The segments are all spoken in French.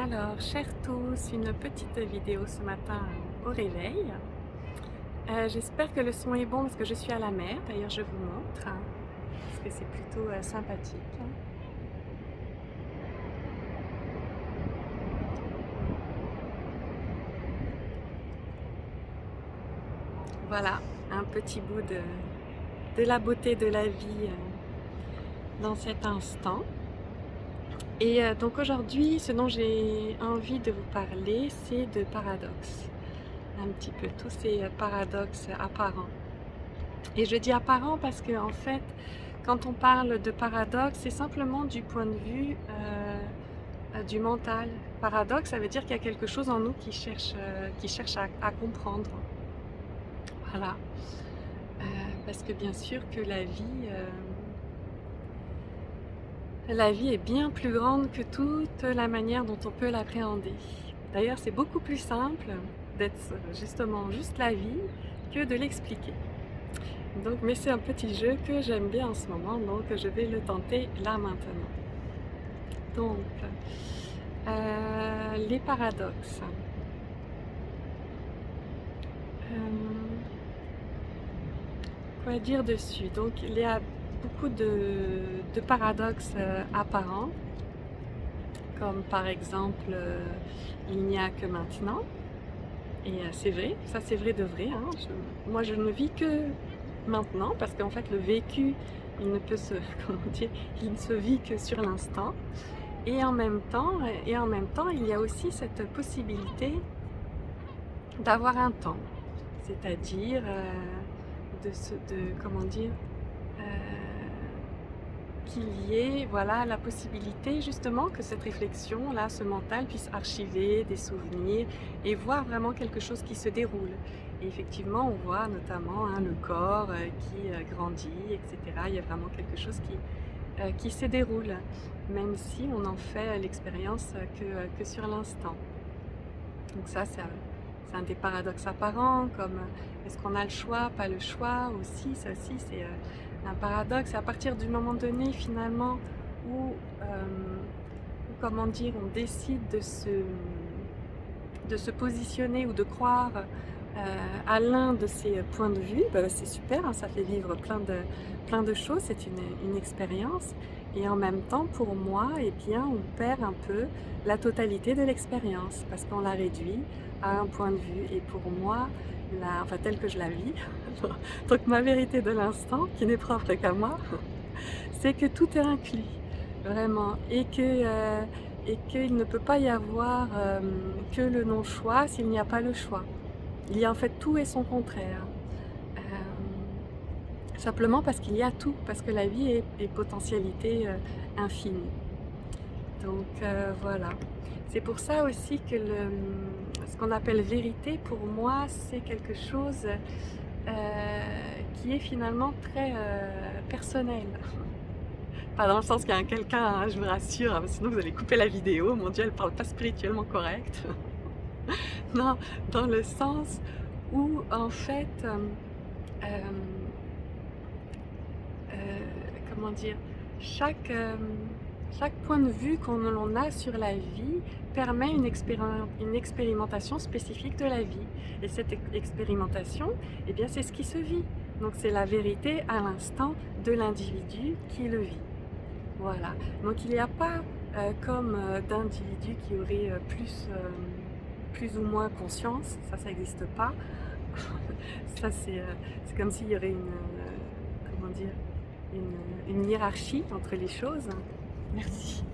Alors, chers tous, une petite vidéo ce matin au réveil. J'espère que le son est bon parce que je suis à la mer. D'ailleurs, je vous montre, hein, parce que c'est plutôt sympathique, hein. Voilà, un petit bout de la beauté de la vie dans cet instant. Et donc aujourd'hui, ce dont j'ai envie de vous parler, c'est de paradoxes. Un petit peu tous ces paradoxes apparents. Et je dis apparent parce que en fait, quand on parle de paradoxe, c'est simplement du point de vue du mental. Paradoxe, ça veut dire qu'il y a quelque chose en nous qui cherche à comprendre. Voilà. Parce que bien sûr que la vie est bien plus grande que toute la manière dont on peut l'appréhender. D'ailleurs, c'est beaucoup plus simple d'être justement juste la vie que de l'expliquer. Donc, mais c'est un petit jeu que j'aime bien en ce moment, donc je vais le tenter là maintenant. Donc, les paradoxes. Quoi dire dessus? Donc, il y a beaucoup de paradoxes apparents, comme par exemple, il n'y a que maintenant. Et c'est vrai, ça c'est vrai de vrai, hein. Moi, je ne vis que maintenant, parce qu'en fait, le vécu, il ne peut se, comment dire, il ne se vit que sur l'instant. Et en même temps, il y a aussi cette possibilité d'avoir un temps, c'est-à-dire comment dire, euh, qu'il y ait voilà, la possibilité justement que cette réflexion-là, ce mental puisse archiver des souvenirs et voir vraiment quelque chose qui se déroule. Et effectivement, on voit notamment le corps qui grandit, etc. Il y a vraiment quelque chose qui se déroule, même si on en fait l'expérience que sur l'instant. Donc ça, c'est un des paradoxes apparents, comme est-ce qu'on a le choix, pas le choix aussi, ça aussi c'est un paradoxe. Et à partir du moment donné finalement où, comment dire, on décide de se positionner ou de croire à l'un de ces points de vue, bah, c'est super, hein, ça fait vivre plein de choses, c'est une expérience. Et en même temps, pour moi, eh bien, on perd un peu la totalité de l'expérience parce qu'on la réduit à un point de vue. Et pour moi, enfin, telle que je la vis, donc ma vérité de l'instant, qui n'est propre qu'à moi, c'est que tout est inclus, vraiment, et qu'il ne peut pas y avoir que le non-choix s'il n'y a pas le choix. Il y a en fait tout et son contraire. Simplement parce qu'il y a tout, parce que la vie est potentialité infinie. Donc voilà. C'est pour ça aussi que ce qu'on appelle vérité, pour moi, c'est quelque chose qui est finalement très personnel. Pas dans le sens qu'il y a quelqu'un, hein, je vous rassure, hein, sinon vous allez couper la vidéo. Mon Dieu, elle parle pas spirituellement correct. Non, dans le sens où en fait, comment dire, chaque, chaque point de vue qu'on a sur la vie permet une expérimentation spécifique de la vie. Et cette expérimentation, eh bien, c'est ce qui se vit. Donc c'est la vérité à l'instant de l'individu qui le vit. Voilà. Donc il n'y a pas comme d'individus qui auraient plus ou moins conscience, ça n'existe pas. Ça c'est comme s'il y aurait comment dire, une hiérarchie entre les choses. Merci.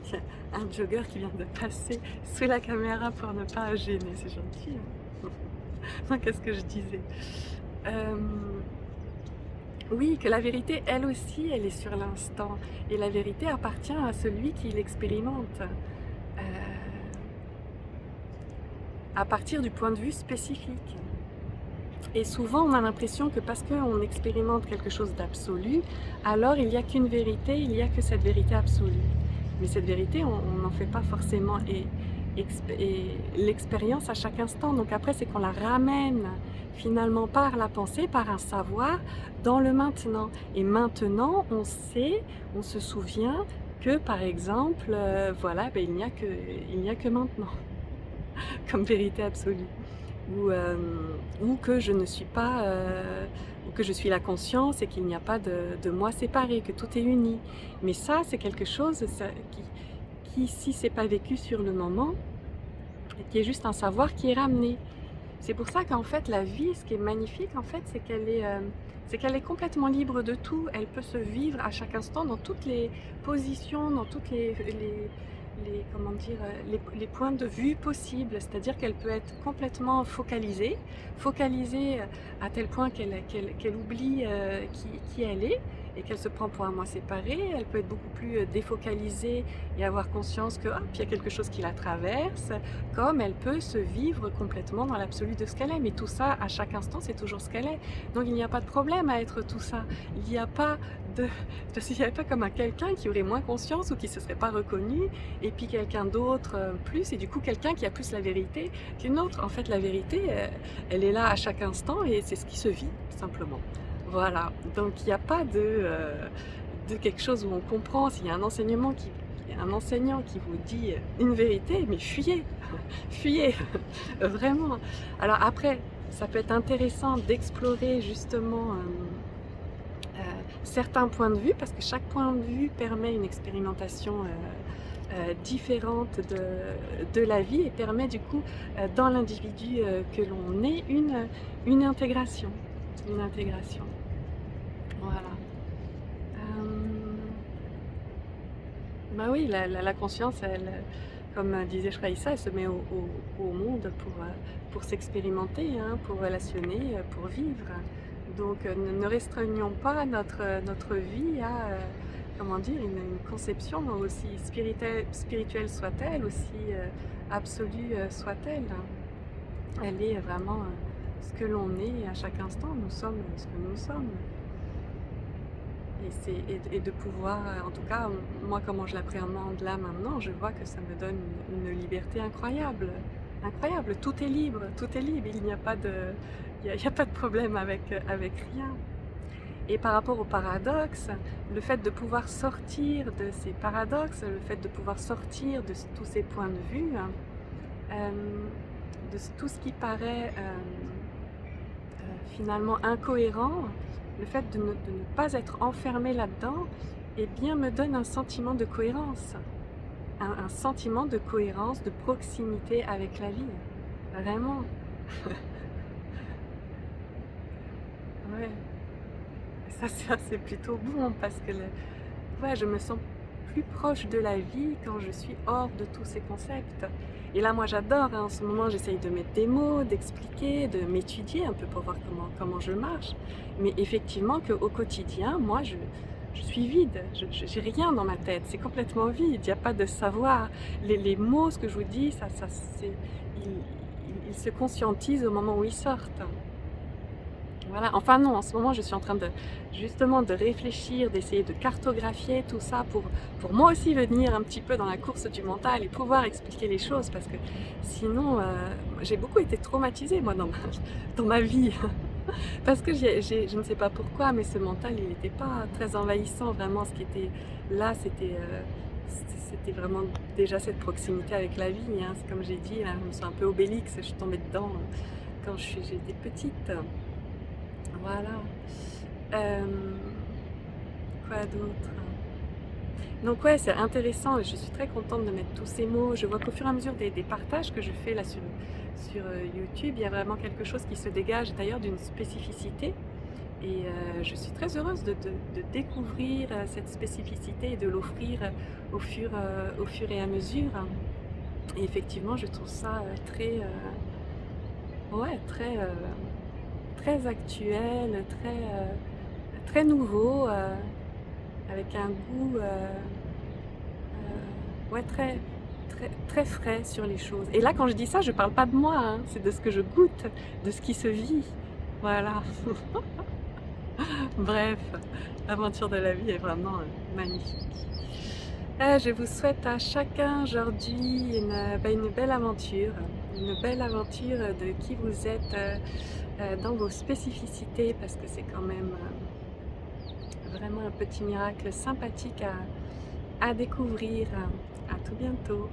Il y a un jogger qui vient de passer sous la caméra pour ne pas gêner, c'est gentil, hein. Donc qu'est-ce que je disais? Oui, que la vérité, elle aussi, elle est sur l'instant. Et la vérité appartient à celui qui l'expérimente. À partir du point de vue spécifique. Et souvent, on a l'impression que parce qu'on expérimente quelque chose d'absolu, alors il n'y a qu'une vérité, il n'y a que cette vérité absolue. Mais cette vérité, on n'en fait pas forcément l'expérience à chaque instant. Donc après, c'est qu'on la ramène finalement par la pensée, par un savoir, dans le maintenant. Et maintenant, on sait, on se souvient que par exemple, voilà, ben, il n'y a que maintenant, comme vérité absolue. Ou, ou que je ne suis pas, ou que je suis la conscience et qu'il n'y a pas de moi séparé, que tout est uni. Mais ça, c'est quelque chose qui si c'est pas vécu sur le moment, qui est juste un savoir qui est ramené. C'est pour ça qu'en fait la vie, ce qui est magnifique en fait, c'est qu'elle est complètement libre de tout. Elle peut se vivre à chaque instant dans toutes les positions, dans toutes comment dire, les points de vue possibles. C'est-à-dire qu'elle peut être complètement focalisée à tel point qu'elle oublie qui elle est et qu'elle se prend pour un moi séparé. Elle peut être beaucoup plus défocalisée et avoir conscience que hop, il y a quelque chose qui la traverse, comme elle peut se vivre complètement dans l'absolu de ce qu'elle est. Mais tout ça, à chaque instant, c'est toujours ce qu'elle est. Donc il n'y a pas de problème à être tout ça. Il n'y a pas il n'y a pas comme un quelqu'un qui aurait moins conscience ou qui ne se serait pas reconnu, et puis quelqu'un d'autre plus, et du coup quelqu'un qui a plus la vérité qu'une autre. En fait, la vérité, elle est là à chaque instant et c'est ce qui se vit, simplement. Voilà. Donc il n'y a pas de quelque chose où on comprend. S'il y a un enseignant qui vous dit une vérité, mais fuyez, fuyez, vraiment. Alors après, ça peut être intéressant d'explorer justement certains points de vue, parce que chaque point de vue permet une expérimentation différente de la vie et permet du coup dans l'individu que l'on est une intégration. Une intégration. Voilà. Bah oui, la conscience, elle, comme disait Shraïssa, elle se met au monde pour s'expérimenter, hein, pour relationner, pour vivre. Donc ne restreignons pas notre vie à, comment dire, une conception aussi spirituelle soit-elle, aussi absolue soit-elle. Elle est vraiment ce que l'on est à chaque instant. Nous sommes ce que nous sommes. Et de pouvoir, en tout cas, moi comment je l'appréhende là maintenant, je vois que ça me donne une liberté incroyable. Incroyable, tout est libre, il n'y a pas de problème avec rien. Et par rapport au paradoxe, le fait de pouvoir sortir de ces paradoxes, le fait de pouvoir sortir de tous ces points de vue, de tout ce qui paraît finalement incohérent, le fait de ne pas être enfermé là-dedans, eh bien me donne un sentiment de cohérence. Un sentiment de cohérence, de proximité avec la vie. Vraiment. Ouais. Ça c'est plutôt bon parce que ouais, je me sens plus proche de la vie quand je suis hors de tous ces concepts. Et là, moi j'adore, hein, en ce moment j'essaye de mettre des mots, d'expliquer, de m'étudier un peu pour voir comment je marche. Mais effectivement qu'au quotidien, moi je suis vide, j'ai rien dans ma tête, c'est complètement vide, il n'y a pas de savoir. Les mots, ce que je vous dis, ils se conscientisent au moment où ils sortent. Voilà, enfin non, en ce moment je suis en train justement de réfléchir, d'essayer de cartographier tout ça pour moi aussi venir un petit peu dans la course du mental et pouvoir expliquer les choses, parce que sinon j'ai beaucoup été traumatisée moi dans ma vie parce que je ne sais pas pourquoi, mais ce mental il n'était pas très envahissant. Vraiment, ce qui était là, c'était vraiment déjà cette proximité avec la vie, hein. C'est comme j'ai dit, là, je me sens un peu Obélix, je suis tombée dedans quand j'étais petite. Voilà. Quoi d'autre? Donc ouais, c'est intéressant et je suis très contente de mettre tous ces mots. Je vois qu'au fur et à mesure des partages que je fais là sur YouTube, il y a vraiment quelque chose qui se dégage d'ailleurs d'une spécificité. Et je suis très heureuse de découvrir cette spécificité et de l'offrir au fur et à mesure. Et effectivement, je trouve ça ouais, très actuel, très nouveau, avec un goût ouais, très frais sur les choses. Et là, quand je dis ça, je parle pas de moi, hein, c'est de ce que je goûte, de ce qui se vit. Voilà. Bref, l'aventure de la vie est vraiment magnifique. Je vous souhaite à chacun aujourd'hui une belle aventure de qui vous êtes dans vos spécificités, parce que c'est quand même vraiment un petit miracle sympathique à découvrir. À tout bientôt.